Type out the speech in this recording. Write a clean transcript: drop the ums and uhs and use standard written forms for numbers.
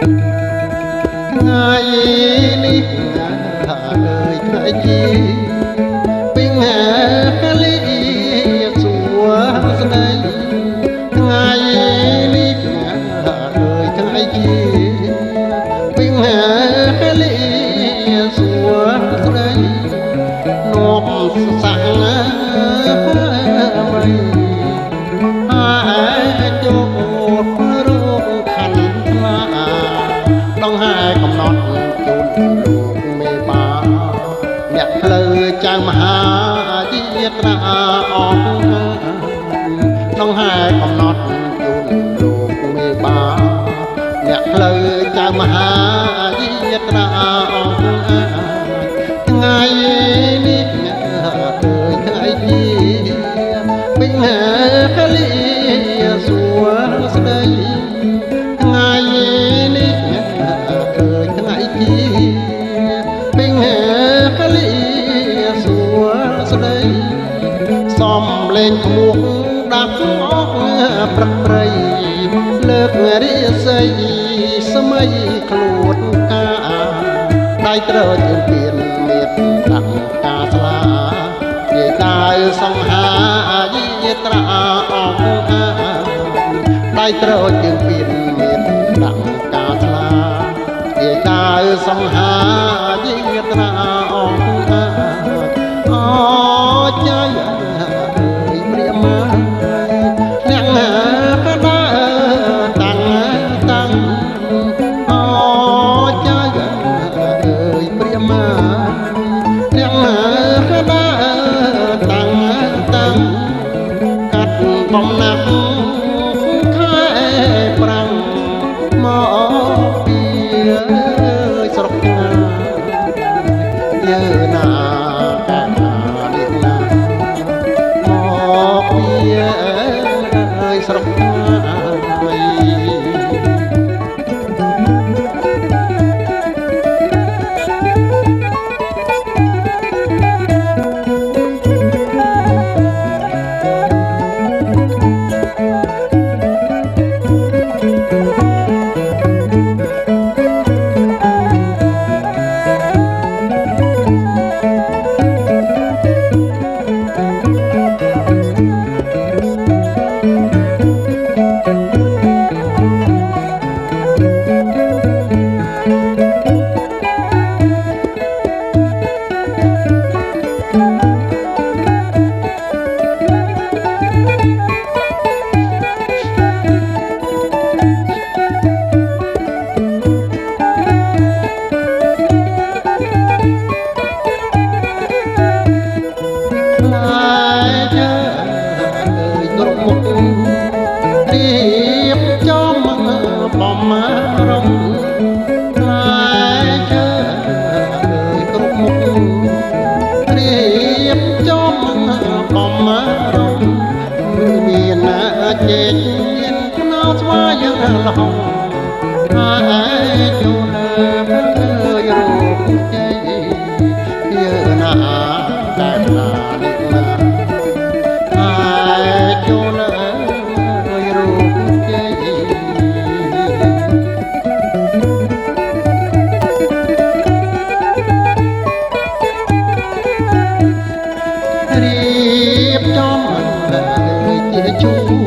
ថ្ងៃនេះអើយថ្ងៃជីពីងាលីសួស្ដីថ្ងៃនេះអើយថ្ងៃជីពីងាលីសួស្ដីនំសាំងអ្វីហើយចូលរូបខណ្ឌថ្លាដងហើកំណត់ជូនលោកមេបាអ្នកផ្លូវចៅមហាយាត្រាអស់ដងហើកំណត់ជូនលោកមេបាអ្នកផ្លូវចៅមហាយាត្រាអស់ថ្ងៃនេះអើយថ្ងៃទីពេញហេលីសួស្ដីថ្ងៃនេះអើយថ្ងៃទីពេញហេលីសួស្ដីសំលេងក្មួយដាក់អស់ព្រឹកព្រៃលើករាសីសម័យខ្លួនកាដៃត្រូវជើងពៀនមានដាក់ការស្លានិយាយដើរសង្ហាយាត្រាអស់ដៃត្រូវជើងពៀនមានដាក់ការស្លានិយាយដើរសង្ហាយាត្រាអស់អចៃអើយព្រាមាអ្នកកដាតាំងអចៃអើយព្រាមាអ្នកកដាតាំងកាត់បំណាក់ខែប្រាំងមកពីស្រុកណាយើណាកាណានេះណាមកពីស្រុកណារៀបចំបំរងផ្លែឈើគ្រប់មុខរៀបចំបំរងមានចេកមានខ្នោស្វាយឡងហើយចូលលើរូបជ័យយើណាតែណានេះណាហើយចូលលើរៀបចំជាជួ